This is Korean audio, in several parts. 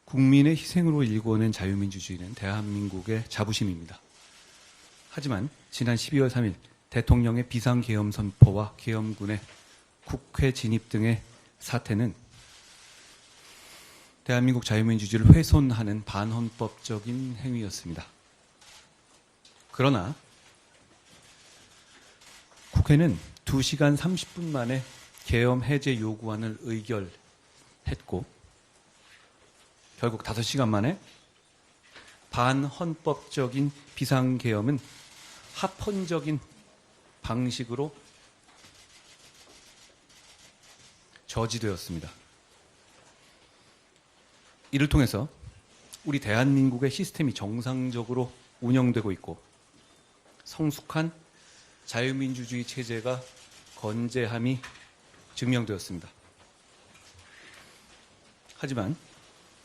국민의 희생으로 일궈낸 자유민주주의는 대한민국의 자부심입니다. 하지만 지난 12월 3일 대통령의 비상계엄 선포와 계엄군의 국회 진입 등의 사태는 대한민국 자유민주주의를 훼손하는 반헌법적인 행위였습니다. 그러나 국회는 2시간 30분 만에 계엄 해제 요구안을 의결했고 결국 5시간 만에 반헌법적인 비상계엄은 합헌적인 방식으로 저지되었습니다. 이를 통해서 우리 대한민국의 시스템이 정상적으로 운영되고 있고 성숙한 자유민주주의 체제가 건재함이 증명되었습니다. 하지만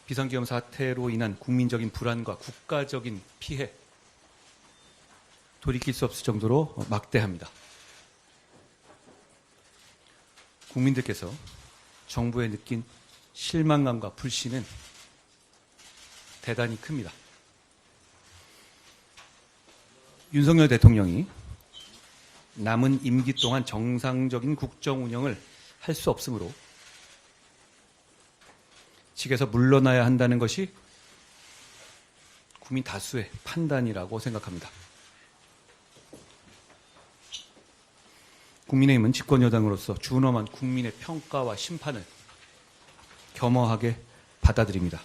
비상계엄 사태로 인한 국민적인 불안과 국가적인 피해, 돌이킬 수 없을 정도로 막대합니다. 국민들께서 정부에 느낀 실망감과 불신은 대단히 큽니다. 윤석열 대통령이 남은 임기 동안 정상적인 국정 운영을 할 수 없으므로 직에서 물러나야 한다는 것이 국민 다수의 판단이라고 생각합니다. 국민의힘은 집권여당으로서 준엄한 국민의 평가와 심판을 겸허하게 받아들입니다.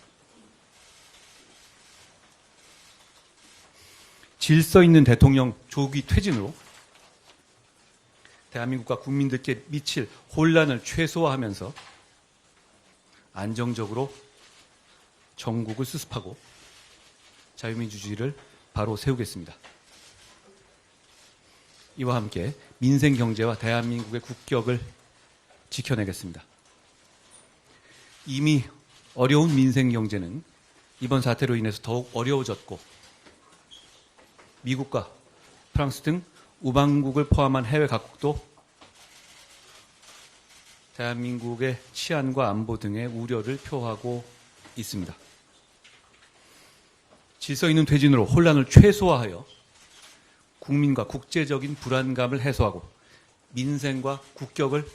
질서 있는 대통령 조기 퇴진으로 대한민국과 국민들께 미칠 혼란을 최소화하면서 안정적으로 정국을 수습하고 자유민주주의를 바로 세우겠습니다. 이와 함께 민생 경제와 대한민국의 국격을 지켜내겠습니다. 이미 어려운 민생 경제는 이번 사태로 인해서 더욱 어려워졌고 미국과 프랑스 등 우방국을 포함한 해외 각국도 대한민국의 치안과 안보 등의 우려를 표하고 있습니다. 질서 있는 퇴진으로 혼란을 최소화하여 국민과 국제적인 불안감을 해소하고 민생과 국격을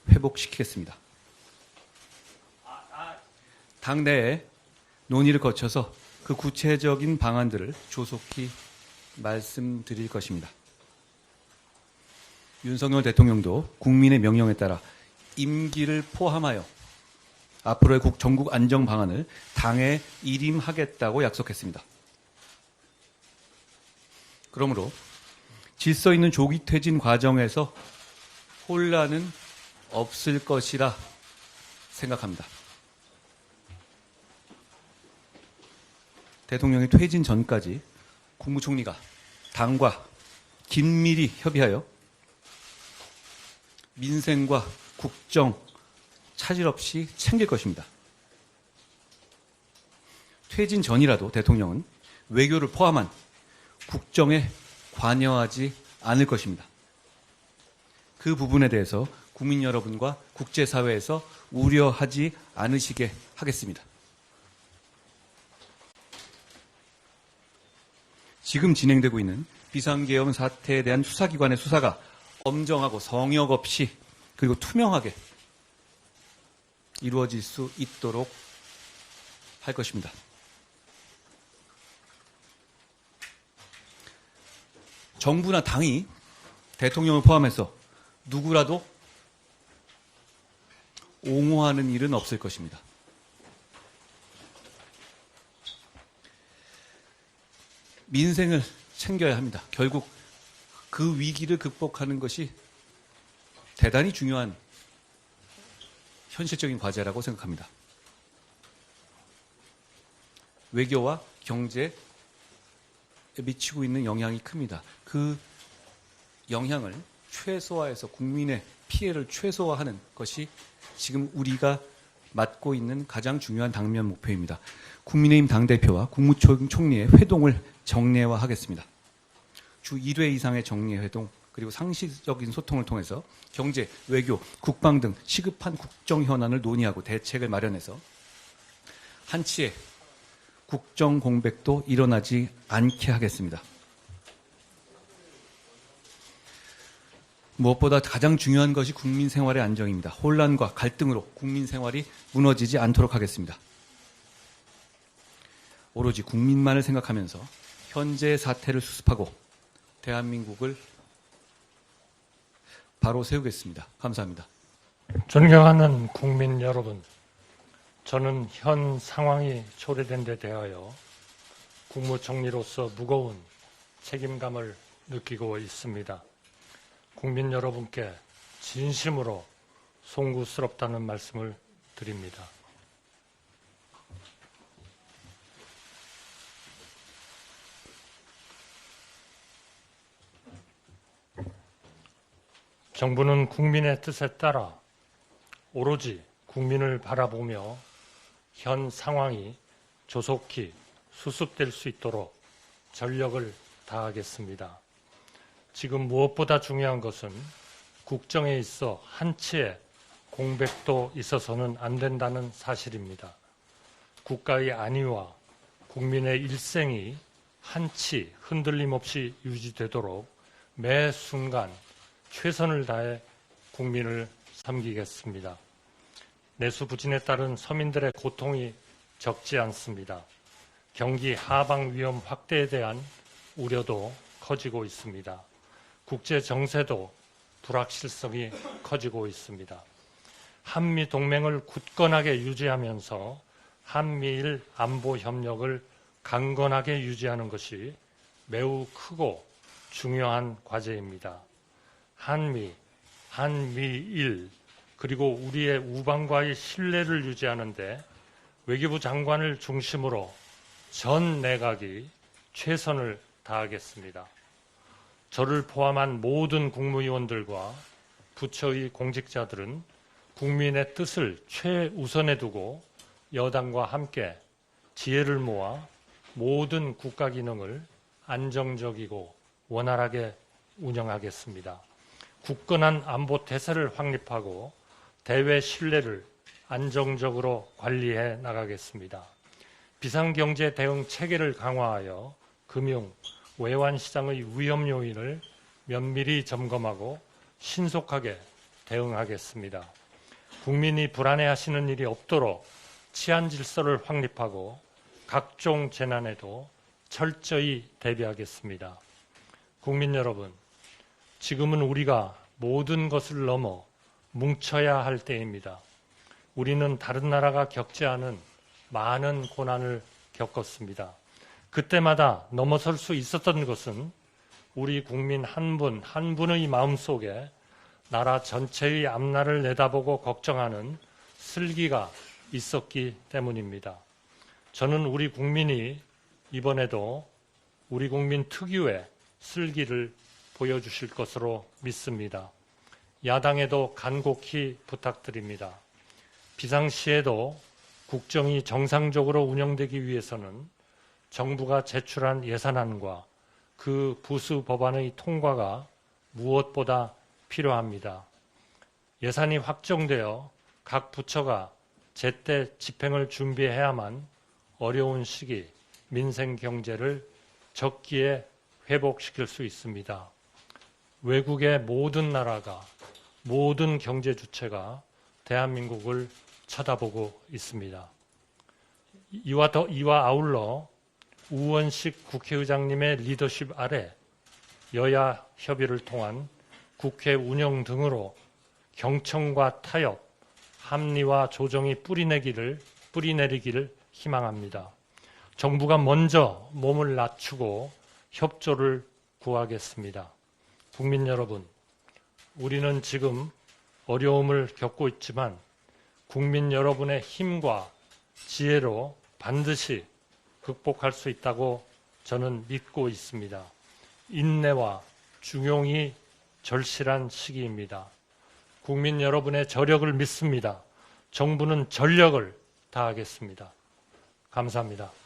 회복시키겠습니다. 당내에 논의를 거쳐서 그 구체적인 방안들을 조속히 말씀드릴 것입니다. 윤석열 대통령도 국민의 명령에 따라 임기를 포함하여 앞으로의 전국 안정 방안을 당에 일임하겠다고 약속했습니다. 그러므로 질서 있는 조기 퇴진 과정에서 혼란은 없을 것이라 생각합니다. 대통령이 퇴진 전까지 국무총리가 당과 긴밀히 협의하여 민생과 국정 차질 없이 챙길 것입니다. 퇴진 전이라도 대통령은 외교를 포함한 국정에 관여하지 않을 것입니다. 그 부분에 대해서 국민 여러분과 국제사회에서 우려하지 않으시게 하겠습니다. 지금 진행되고 있는 비상계엄 사태에 대한 수사기관의 수사가 엄정하고 성역 없이 그리고 투명하게 이루어질 수 있도록 할 것입니다. 정부나 당이 대통령을 포함해서 누구라도 옹호하는 일은 없을 것입니다. 민생을 챙겨야 합니다. 결국 그 위기를 극복하는 것이 대단히 중요한 현실적인 과제라고 생각합니다. 외교와 경제에 미치고 있는 영향이 큽니다. 그 영향을 최소화해서 국민의 피해를 최소화하는 것이 지금 우리가 맡고 있는 가장 중요한 당면 목표입니다. 국민의힘 당대표와 국무총리의 회동을 정례화하겠습니다. 주 1회 이상의 정례회동 그리고 상시적인 소통을 통해서 경제, 외교, 국방 등 시급한 국정 현안을 논의하고 대책을 마련해서 한치의 국정 공백도 일어나지 않게 하겠습니다. 무엇보다 가장 중요한 것이 국민 생활의 안정입니다. 혼란과 갈등으로 국민 생활이 무너지지 않도록 하겠습니다. 오로지 국민만을 생각하면서 현재의 사태를 수습하고 대한민국을 바로 세우겠습니다. 감사합니다. 존경하는 국민 여러분, 저는 현 상황이 초래된 데 대하여 국무총리로서 무거운 책임감을 느끼고 있습니다. 국민 여러분께 진심으로 송구스럽다는 말씀을 드립니다. 정부는 국민의 뜻에 따라 오로지 국민을 바라보며 현 상황이 조속히 수습될 수 있도록 전력을 다하겠습니다. 지금 무엇보다 중요한 것은 국정에 있어 한치의 공백도 있어서는 안 된다는 사실입니다. 국가의 안위와 국민의 일생이 한치 흔들림 없이 유지되도록 매 순간 최선을 다해 국민을 섬기겠습니다. 내수부진에 따른 서민들의 고통이 적지 않습니다. 경기 하방 위험 확대에 대한 우려도 커지고 있습니다. 국제 정세도 불확실성이 커지고 있습니다. 한미 동맹을 굳건하게 유지하면서 한미일 안보 협력을 강건하게 유지하는 것이 매우 크고 중요한 과제입니다. 한미, 한미일, 그리고 우리의 우방과의 신뢰를 유지하는데 외교부 장관을 중심으로 전 내각이 최선을 다하겠습니다. 저를 포함한 모든 국무위원들과 부처의 공직자들은 국민의 뜻을 최우선에 두고 여당과 함께 지혜를 모아 모든 국가 기능을 안정적이고 원활하게 운영하겠습니다. 굳건한 안보 태세를 확립하고 대외 신뢰를 안정적으로 관리해 나가겠습니다. 비상경제 대응 체계를 강화하여 금융, 외환시장의 위험 요인을 면밀히 점검하고 신속하게 대응하겠습니다. 국민이 불안해하시는 일이 없도록 치안 질서를 확립하고 각종 재난에도 철저히 대비하겠습니다. 국민 여러분, 지금은 우리가 모든 것을 넘어 뭉쳐야 할 때입니다. 우리는 다른 나라가 겪지 않은 많은 고난을 겪었습니다. 그때마다 넘어설 수 있었던 것은 우리 국민 한 분 한 분의 마음속에 나라 전체의 앞날을 내다보고 걱정하는 슬기가 있었기 때문입니다. 저는 우리 국민이 이번에도 우리 국민 특유의 슬기를 보여주실 것으로 믿습니다. 야당에도 간곡히 부탁드립니다. 비상시에도 국정이 정상적으로 운영되기 위해서는 정부가 제출한 예산안과 그 부수 법안의 통과가 무엇보다 필요합니다. 예산이 확정되어 각 부처가 제때 집행을 준비해야만 어려운 시기 민생 경제를 적기에 회복시킬 수 있습니다. 외국의 모든 나라가, 모든 경제 주체가 대한민국을 쳐다보고 있습니다. 이와 아울러 우원식 국회의장님의 리더십 아래 여야 협의를 통한 국회 운영 등으로 경청과 타협, 합리와 조정이 뿌리내리기를 희망합니다. 정부가 먼저 몸을 낮추고 협조를 구하겠습니다. 국민 여러분, 우리는 지금 어려움을 겪고 있지만 국민 여러분의 힘과 지혜로 반드시 극복할 수 있다고 저는 믿고 있습니다. 인내와 중용이 절실한 시기입니다. 국민 여러분의 저력을 믿습니다. 정부는 전력을 다하겠습니다. 감사합니다.